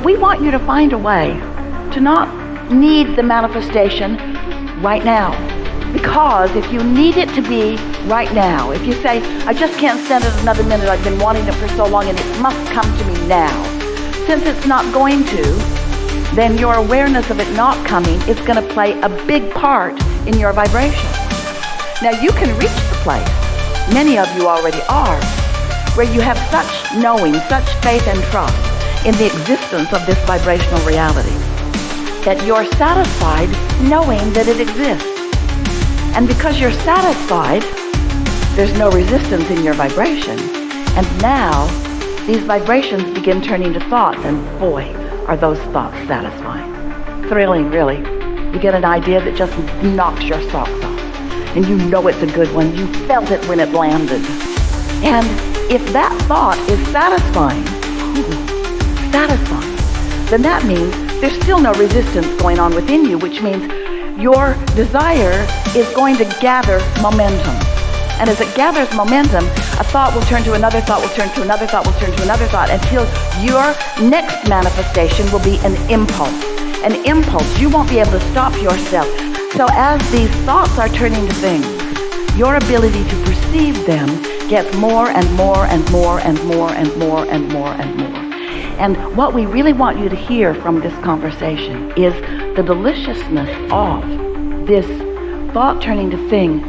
we want you to find a way to not need the manifestation right now. Because if you need it to be right now, if you say, I just can't stand it another minute, I've been wanting it for so long and it must come to me now. Since it's not going to, then your awareness of it not coming is going to play a big part in your vibration. Now you can reach the place, many of you already are, where you have such knowing, such faith and trust in the existence of this vibrational reality that you're satisfied knowing that it exists. And because you're satisfied, there's no resistance in your vibration. And now, these vibrations begin turning to thoughts, and boy, are those thoughts satisfying. Thrilling, really. You get an idea that just knocks your socks off. And you know it's a good one. You felt it when it landed. And if that thought is satisfying, then that means there's still no resistance going on within you, which means your desire is going to gather momentum. And as it gathers momentum, a thought will turn to another thought, will turn to another thought, will turn to another thought, until your next manifestation will be an impulse. An impulse. You won't be able to stop yourself. So as these thoughts are turning to things, your ability to perceive them gets more and more and more and more and more and more and more. And what we really want you to hear from this conversation is the deliciousness of this thought turning to thing,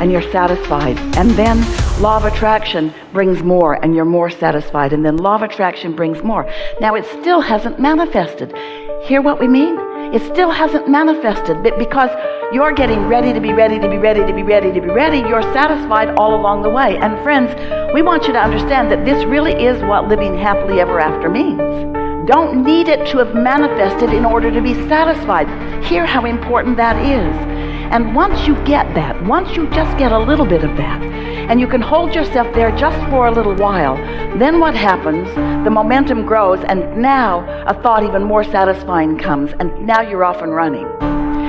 and you're satisfied. And then law of attraction brings more, and you're more satisfied. And then law of attraction brings more. Now it still hasn't manifested. Hear what we mean? It still hasn't manifested, but because you're getting ready to be ready to be ready to be ready to be ready, you're satisfied all along the way. And friends, we want you to understand that this really is what living happily ever after means. Don't need it to have manifested in order to be satisfied. Hear how important that is. And once you get that, once you just get a little bit of that, and you can hold yourself there just for a little while, then what happens? The momentum grows, and now a thought even more satisfying comes, and now you're off and running.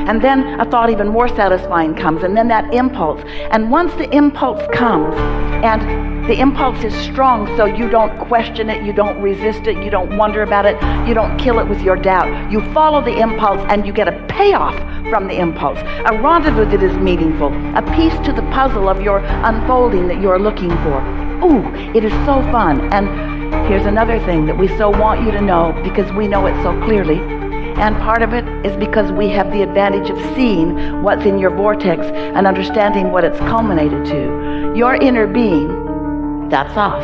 And then a thought even more satisfying comes, and then that impulse. And once the impulse comes, and the impulse is strong, so you don't question it, you don't resist it, you don't wonder about it, you don't kill it with your doubt. You follow the impulse, and you get a payoff from the impulse, a rendezvous that is meaningful, a piece to the puzzle of your unfolding that you're looking for. Ooh, it is so fun. And here's another thing that we so want you to know, because we know it so clearly. And part of it is because we have the advantage of seeing what's in your vortex and understanding what it's culminated to. Your inner being, that's us,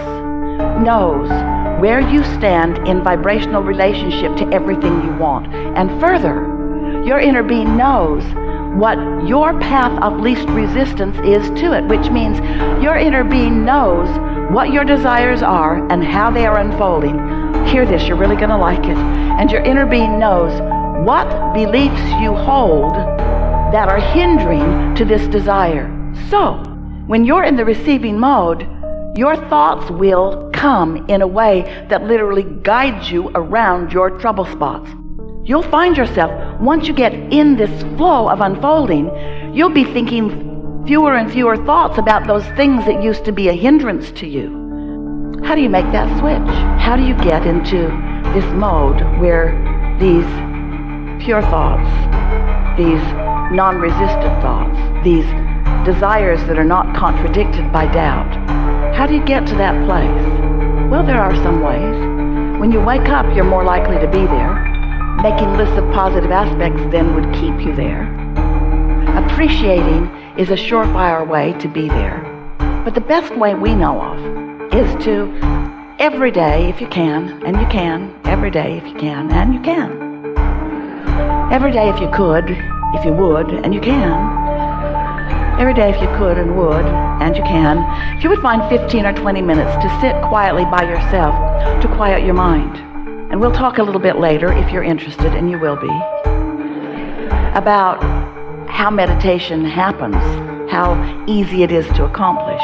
knows where you stand in vibrational relationship to everything you want. And further, your inner being knows what your path of least resistance is to it, which means your inner being knows what your desires are and how they are unfolding. Hear this, you're really going to like it. And your inner being knows what beliefs you hold that are hindering to this desire. So, when you're in the receiving mode, your thoughts will come in a way that literally guides you around your trouble spots. You'll find yourself, once you get in this flow of unfolding, you'll be thinking fewer and fewer thoughts about those things that used to be a hindrance to you. How do you make that switch? How do you get into this mode where these pure thoughts, these non-resistant thoughts, these desires that are not contradicted by doubt, how do you get to that place? Well, there are some ways. When you wake up, you're more likely to be there. Making lists of positive aspects then would keep you there. Appreciating is a surefire way to be there. But the best way we know of is to, every day if you can, and you can, every day if you can, and you can. Every day if you could, if you would, and you can. Every day if you could and would, and you can. If you would find 15 or 20 minutes to sit quietly by yourself, to quiet your mind. And we'll talk a little bit later, if you're interested, and you will be, about how meditation happens, how easy it is to accomplish.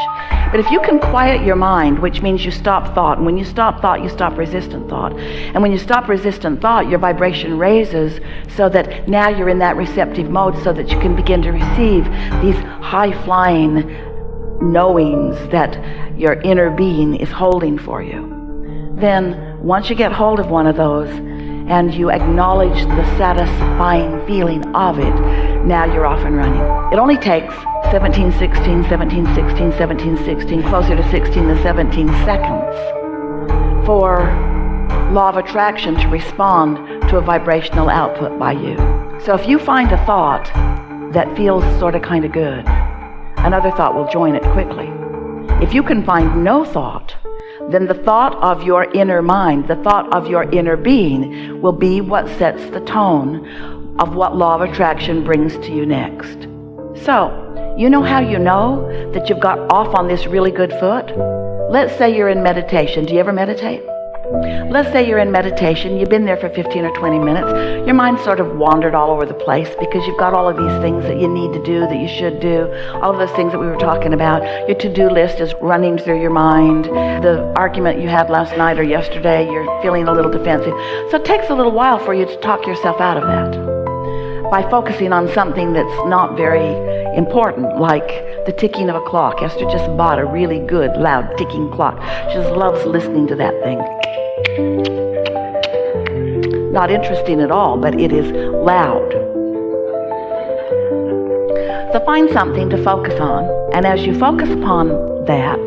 But if you can quiet your mind, which means you stop thought, and when you stop thought, you stop resistant thought. And when you stop resistant thought, your vibration raises so that now you're in that receptive mode so that you can begin to receive these high-flying knowings that your inner being is holding for you. Then, once you get hold of one of those, and you acknowledge the satisfying feeling of it, now you're off and running. It only takes 17, 16, 17, 16, 17, 16, closer to 16 to 17 seconds for law of attraction to respond to a vibrational output by you. So if you find a thought that feels sort of kind of good, another thought will join it quickly. If you can find no thought, then the thought of your inner mind, the thought of your inner being, will be what sets the tone of what law of attraction brings to you next. So, you know how you know that you've got off on this really good foot? Let's say you're in meditation. Do you ever meditate? Let's say you're in meditation, you've been there for 15 or 20 minutes, your mind sort of wandered all over the place because you've got all of these things that you need to do, that you should do, all of those things that we were talking about. Your to-do list is running through your mind. The argument you had last night or yesterday, you're feeling a little defensive. So it takes a little while for you to talk yourself out of that by focusing on something that's not very important, like the ticking of a clock. Esther just bought a really good, loud ticking clock. She just loves listening to that thing. Not interesting at all, but it is loud. So find something to focus on, and as you focus upon that,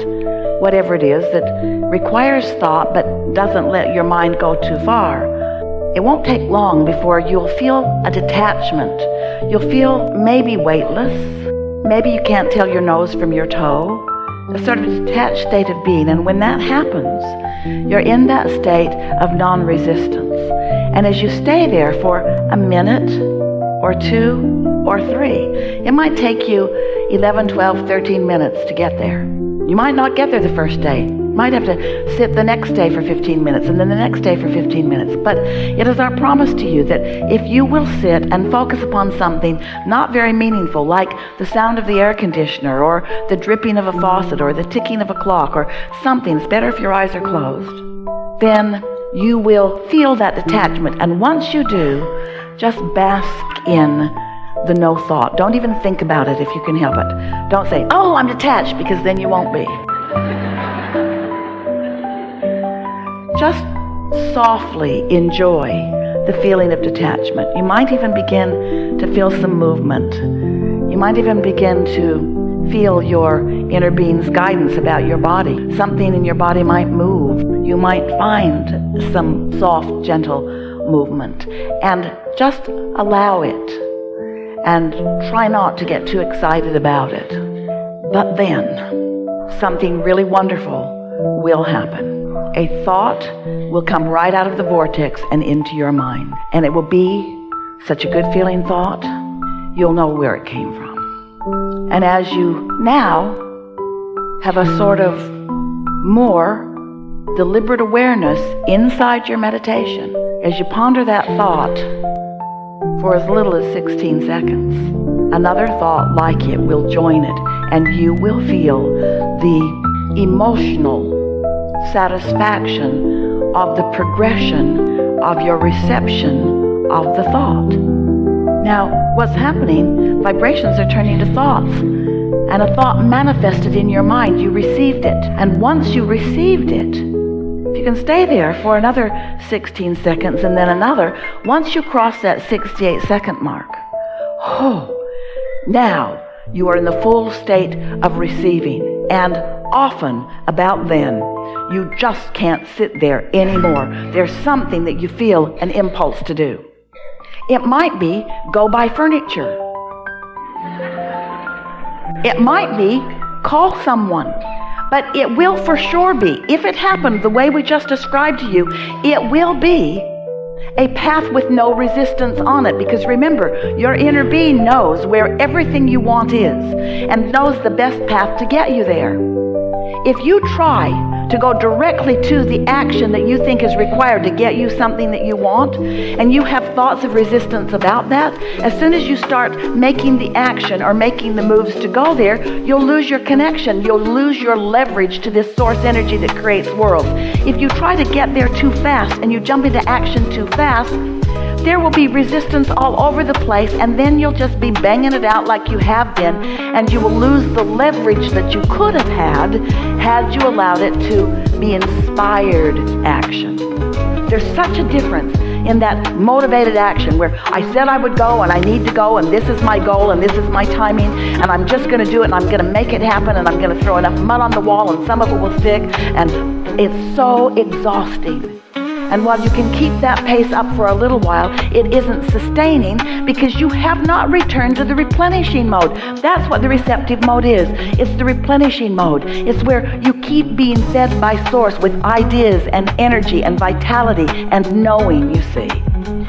whatever it is that requires thought but doesn't let your mind go too far, it won't take long before you'll feel a detachment. You'll feel maybe weightless. Maybe you can't tell your nose from your toe. A sort of detached state of being. And when that happens, you're in that state of non-resistance. And as you stay there for a minute or 2 or 3, it might take you 11, 12, 13 minutes to get there. You might not get there the first day. You might have to sit the next day for 15 minutes and then the next day for 15 minutes. But it is our promise to you that if you will sit and focus upon something not very meaningful, like the sound of the air conditioner or the dripping of a faucet or the ticking of a clock or something, it's better if your eyes are closed, then you will feel that detachment. And once you do, just bask in the no thought. Don't even think about it if you can help it. Don't say, oh, I'm detached, because then you won't be. Just softly enjoy the feeling of detachment. You might even begin to feel some movement. You might even begin to feel your inner being's guidance about your body. Something in your body might move. You might find some soft, gentle movement. And just allow it. And try not to get too excited about it. But then, something really wonderful will happen. A thought will come right out of the vortex and into your mind. And it will be such a good feeling thought, you'll know where it came from. And as you now have a sort of more deliberate awareness inside your meditation, as you ponder that thought for as little as 16 seconds, another thought like it will join it, and you will feel the emotional satisfaction of the progression of your reception of the thought. Now, what's happening? Vibrations are turning to thoughts, and a thought manifested in your mind. You received it, and once you received it, if you can stay there for another 16 seconds and then another, once you cross that 68-second mark, now you are in the full state of receiving. And often, about then, you just can't sit there anymore. There's something that you feel an impulse to do. It might be go buy furniture. It might be call someone. But it will for sure be, if it happened the way we just described to you, it will be a path with no resistance on it. Because remember, your inner being knows where everything you want is and knows the best path to get you there. If you try to go directly to the action that you think is required to get you something that you want, and you have thoughts of resistance about that, as soon as you start making the action or making the moves to go there, you'll lose your connection. You'll lose your leverage to this source energy that creates worlds. If you try to get there too fast and you jump into action too fast, there will be resistance all over the place, and then you'll just be banging it out like you have been, and you will lose the leverage that you could have had you allowed it to be inspired action. There's such a difference in that motivated action where I said I would go and I need to go and this is my goal and this is my timing and I'm just going to do it and I'm going to make it happen and I'm going to throw enough mud on the wall and some of it will stick, and it's so exhausting. And while you can keep that pace up for a little while, it isn't sustaining because you have not returned to the replenishing mode. That's what the receptive mode is. It's the replenishing mode. It's where you keep being fed by source with ideas and energy and vitality and knowing, you see.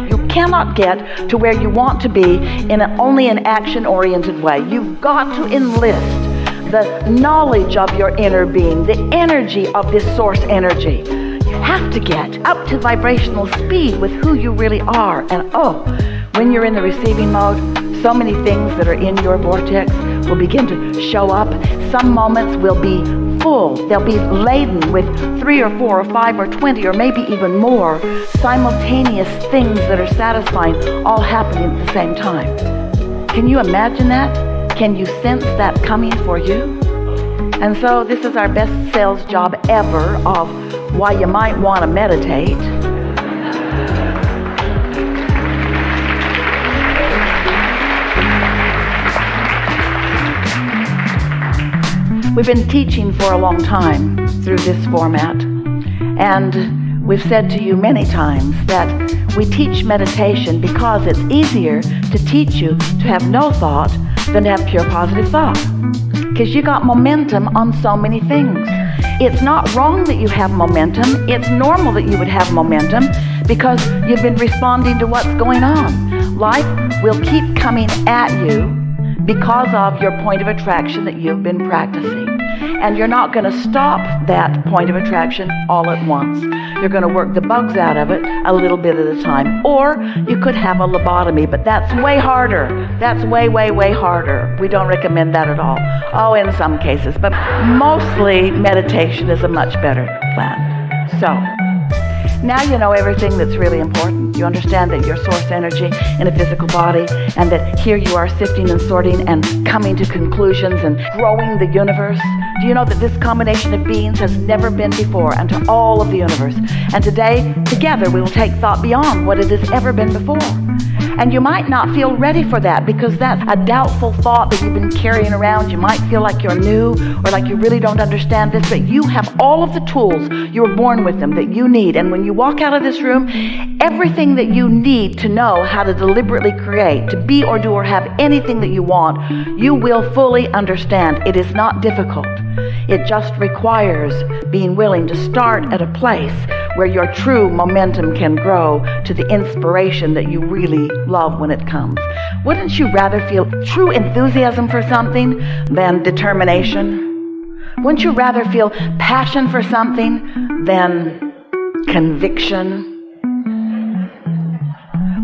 You cannot get to where you want to be in only an action-oriented way. You've got to enlist the knowledge of your inner being, the energy of this source energy. Have to get up to vibrational speed with who you really are. And when you're in the receiving mode, so many things that are in your vortex will begin to show up. Some moments will be full. They'll be laden with 3 or 4 or 5 or 20 or maybe even more simultaneous things that are satisfying, all happening at the same time. Can you imagine that? Can you sense that coming for you? And so this is our best sales job ever of why you might want to meditate. We've been teaching for a long time through this format, and we've said to you many times that we teach meditation because it's easier to teach you to have no thought than to have pure positive thought, because you got momentum on so many things. It's not wrong that you have momentum. It's normal that you would have momentum because you've been responding to what's going on. Life will keep coming at you because of your point of attraction that you've been practicing. And you're not going to stop that point of attraction all at once. You're going to work the bugs out of it a little bit at a time. Or you could have a lobotomy, but that's way harder. That's way, way, way harder. We don't recommend that at all. Oh, in some cases, but mostly meditation is a much better plan. So, now you know everything that's really important. You understand that your source energy in a physical body, and that here you are sifting and sorting and coming to conclusions and growing the universe. Do you know that this combination of beings has never been before unto all of the universe? And today, together, we will take thought beyond what it has ever been before. And you might not feel ready for that because that's a doubtful thought that you've been carrying around. You might feel like you're new or like you really don't understand this, but you have all of the tools. You were born with them that you need. And when you walk out of this room, everything that you need to know how to deliberately create, to be or do or have anything that you want, you will fully understand. It is not difficult. It just requires being willing to start at a place where your true momentum can grow to the inspiration that you really love when it comes. Wouldn't you rather feel true enthusiasm for something than determination? Wouldn't you rather feel passion for something than conviction?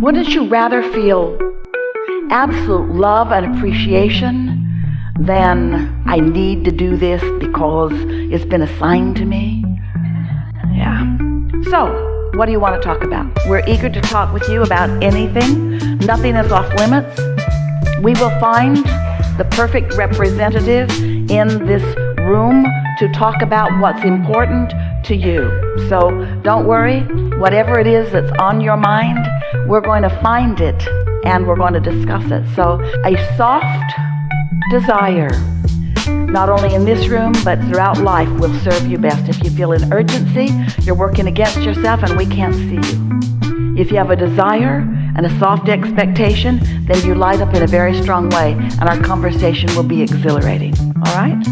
Wouldn't you rather feel absolute love and appreciation than I need to do this because it's been assigned to me? Yeah. So, what do you want to talk about? We're eager to talk with you about anything. Nothing is off limits. We will find the perfect representative in this room to talk about what's important to you. So, don't worry. Whatever it is that's on your mind, we're going to find it and we're going to discuss it. So, a soft desire, not only in this room, but throughout life, will serve you best. If you feel an urgency, you're working against yourself and we can't see you. If you have a desire and a soft expectation, then you light up in a very strong way and our conversation will be exhilarating. All right?